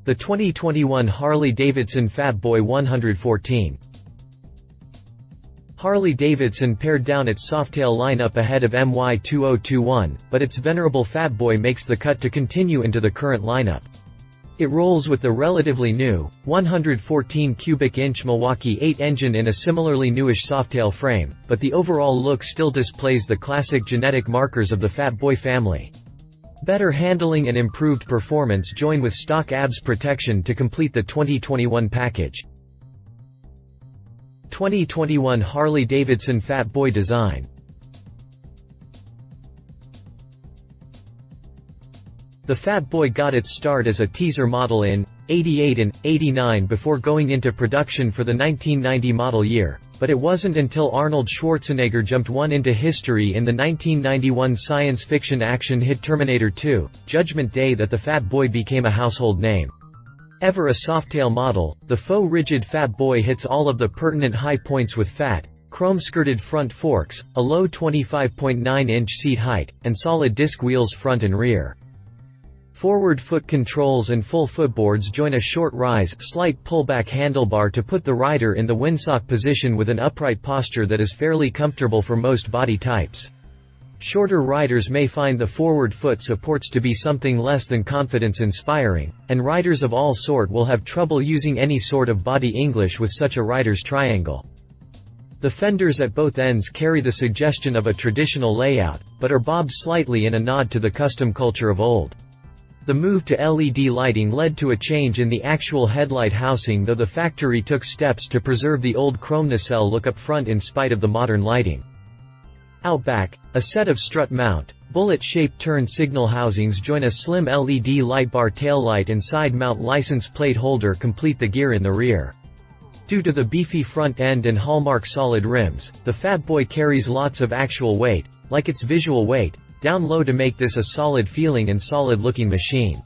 The 2021 Harley-Davidson Fat Boy 114. Harley-Davidson pared down its Softail lineup ahead of MY2021, but its venerable Fat Boy makes the cut to continue into the current lineup. It rolls with the relatively new, 114 cubic inch Milwaukee-Eight engine in a similarly newish Softail frame, but the overall look still displays the classic genetic markers of the Fat Boy family. Better handling and improved performance join with stock ABS protection to complete the 2021 package. 2021 Harley-Davidson Fat Boy design. The Fat Boy got its start as a teaser model in '88 and '89 before going into production for the 1990 model year, but it wasn't until Arnold Schwarzenegger jumped one into history in the 1991 science fiction action hit Terminator 2: Judgment Day that the Fat Boy became a household name. Ever a Softail model, the faux rigid Fat Boy hits all of the pertinent high points with fat, chrome-skirted front forks, a low 25.9-inch seat height, and solid disc wheels front and rear. Forward foot controls and full footboards join a short rise, slight pullback handlebar to put the rider in the windsock position with an upright posture that is fairly comfortable for most body types. Shorter riders may find the forward foot supports to be something less than confidence-inspiring, and riders of all sort will have trouble using any sort of body English with such a rider's triangle. The fenders at both ends carry the suggestion of a traditional layout, but are bobbed slightly in a nod to the custom culture of old. The move to LED lighting led to a change in the actual headlight housing, though the factory took steps to preserve the old chrome nacelle look up front in spite of the modern lighting. Out back, a set of strut mount, bullet-shaped turn signal housings join a slim LED light bar taillight and side mount license plate holder complete the gear in the rear. Due to the beefy front end and hallmark solid rims, the Fat Boy carries lots of actual weight, like its visual weight, down low to make this a solid feeling and solid looking machine.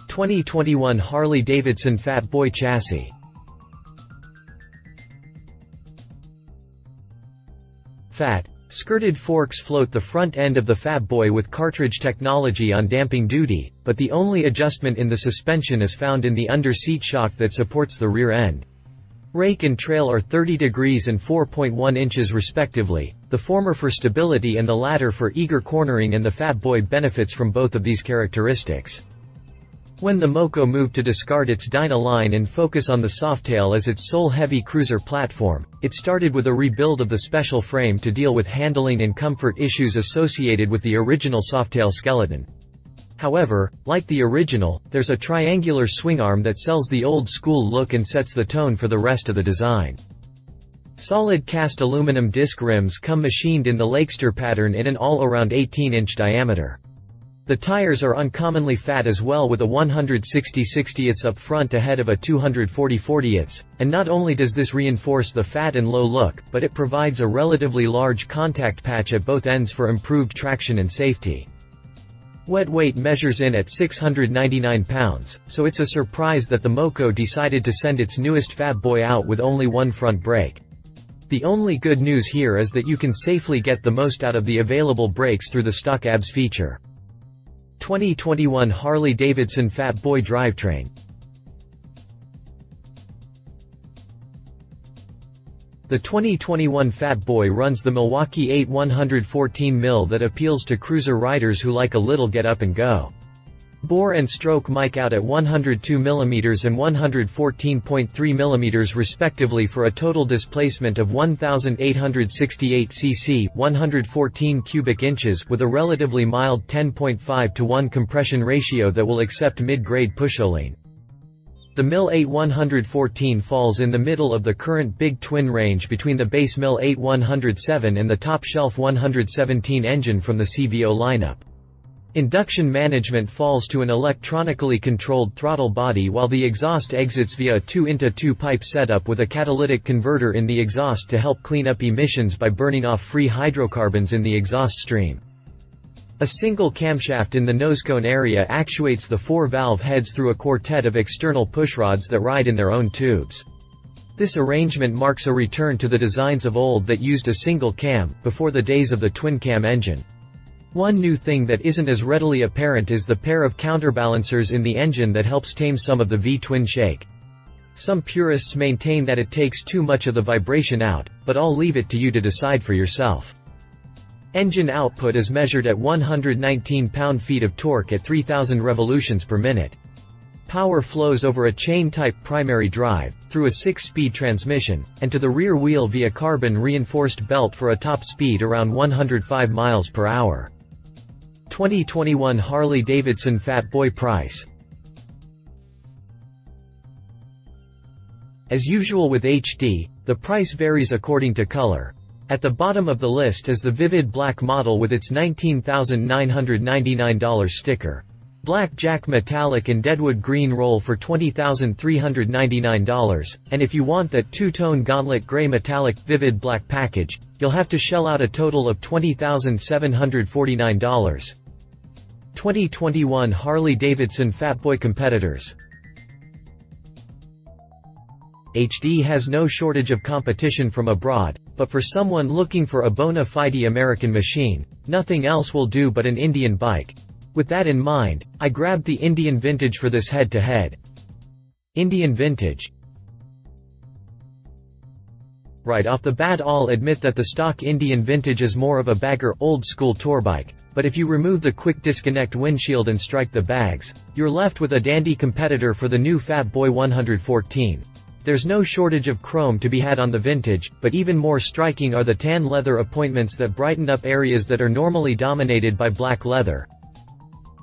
2021 Harley-Davidson Fat Boy chassis. Fat, skirted forks float the front end of the Fat Boy with cartridge technology on damping duty, but the only adjustment in the suspension is found in the under-seat shock that supports the rear end. Rake and trail are 30 degrees and 4.1 inches respectively, the former for stability and the latter for eager cornering, and the Fat Boy benefits from both of these characteristics. When the Moco moved to discard its Dyna line and focus on the Softail as its sole heavy cruiser platform, it started with a rebuild of the special frame to deal with handling and comfort issues associated with the original Softail skeleton. However, like the original, there's a triangular swing arm that sells the old-school look and sets the tone for the rest of the design. Solid cast aluminum disc rims come machined in the Lakester pattern in an all-around 18-inch diameter. The tires are uncommonly fat as well, with a 160/60ths up front ahead of a 240/40ths, and not only does this reinforce the fat and low look, but it provides a relatively large contact patch at both ends for improved traction and safety. Wet weight measures in at 699 pounds, so it's a surprise that the Moco decided to send its newest Fat Boy out with only one front brake. The only good news here is that you can safely get the most out of the available brakes through the stock ABS feature. 2021 Harley-Davidson Fat Boy drivetrain. The 2021 Fat Boy runs the Milwaukee-Eight 114mm that appeals to cruiser riders who like a little get up and go. Bore and stroke mic out at 102mm and 114.3mm respectively for a total displacement of 1,868 cc, 114 cubic inches, with a relatively mild 10.5:1 compression ratio that will accept mid-grade pusholine. The Mil-8 114 falls in the middle of the current Big Twin range between the base Mil-8 107 and the top-shelf 117 engine from the CVO lineup. Induction management falls to an electronically controlled throttle body, while the exhaust exits via a 2-into-2 pipe setup with a catalytic converter in the exhaust to help clean up emissions by burning off free hydrocarbons in the exhaust stream. A single camshaft in the nosecone area actuates the 4 valve heads through a quartet of external pushrods that ride in their own tubes. This arrangement marks a return to the designs of old that used a single cam, before the days of the twin-cam engine. One new thing that isn't as readily apparent is the pair of counterbalancers in the engine that helps tame some of the V-twin shake. Some purists maintain that it takes too much of the vibration out, but I'll leave it to you to decide for yourself. Engine output is measured at 119 pound-feet of torque at 3,000 revolutions per minute. Power flows over a chain-type primary drive, through a 6-speed transmission, and to the rear wheel via carbon-reinforced belt for a top speed around 105 miles per hour. 2021 Harley-Davidson Fat Boy price. As usual with HD, the price varies according to color. At the bottom of the list is the vivid black model with its $19,999 sticker. Blackjack metallic and deadwood green roll for $20,399, and if you want that two-tone gauntlet gray metallic vivid black package, you'll have to shell out a total of $20,749. 2021 Harley-Davidson Fat Boy competitors. HD has no shortage of competition from abroad, but for someone looking for a bona fide American machine, nothing else will do but an Indian bike. With that in mind, I grabbed the Indian Vintage for this head-to-head. Indian Vintage. Right off the bat I'll admit that the stock Indian Vintage is more of a bagger, old-school tour bike, but if you remove the quick disconnect windshield and strike the bags, you're left with a dandy competitor for the new Fat Boy 114. There's no shortage of chrome to be had on the Vintage, but even more striking are the tan leather appointments that brighten up areas that are normally dominated by black leather.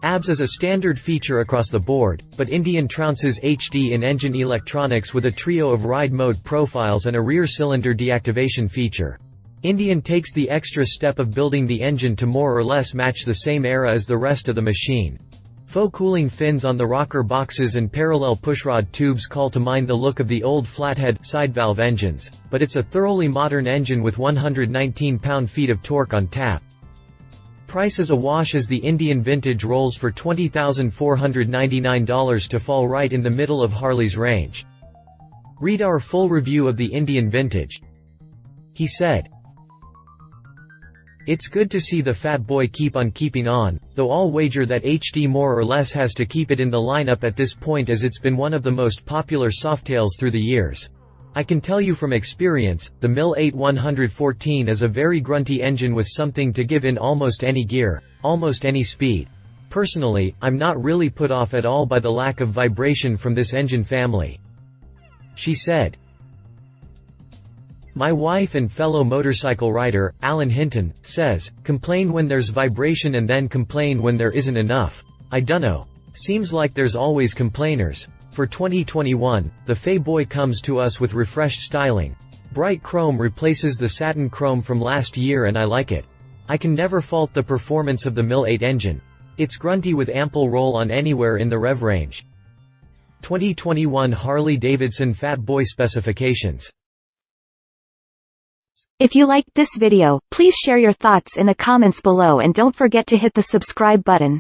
ABS is a standard feature across the board, but Indian trounces HD in engine electronics with a trio of ride mode profiles and a rear cylinder deactivation feature. Indian takes the extra step of building the engine to more or less match the same era as the rest of the machine. Faux cooling fins on the rocker boxes and parallel pushrod tubes call to mind the look of the old flathead, side-valve engines, but it's a thoroughly modern engine with 119 pound-feet of torque on tap. Price is a wash as the Indian Vintage rolls for $20,499 to fall right in the middle of Harley's range. Read our full review of the Indian Vintage. He said, "It's good to see the Fat Boy keep on keeping on, though I'll wager that HD more or less has to keep it in the lineup at this point as it's been one of the most popular Softails through the years. I can tell you from experience, the Milwaukee-Eight 114 is a very grunty engine with something to give in almost any gear, almost any speed. Personally, I'm not really put off at all by the lack of vibration from this engine family." She said. My wife and fellow motorcycle rider, Alan Hinton, says, "Complain when there's vibration and then complain when there isn't enough. I dunno. Seems like there's always complainers." For 2021, the Fat Boy comes to us with refreshed styling. Bright chrome replaces the satin chrome from last year and I like it. I can never fault the performance of the Milwaukee-Eight engine. It's grunty with ample roll-on anywhere in the rev range. 2021 Harley-Davidson Fat Boy specifications. If you liked this video, please share your thoughts in the comments below and don't forget to hit the subscribe button.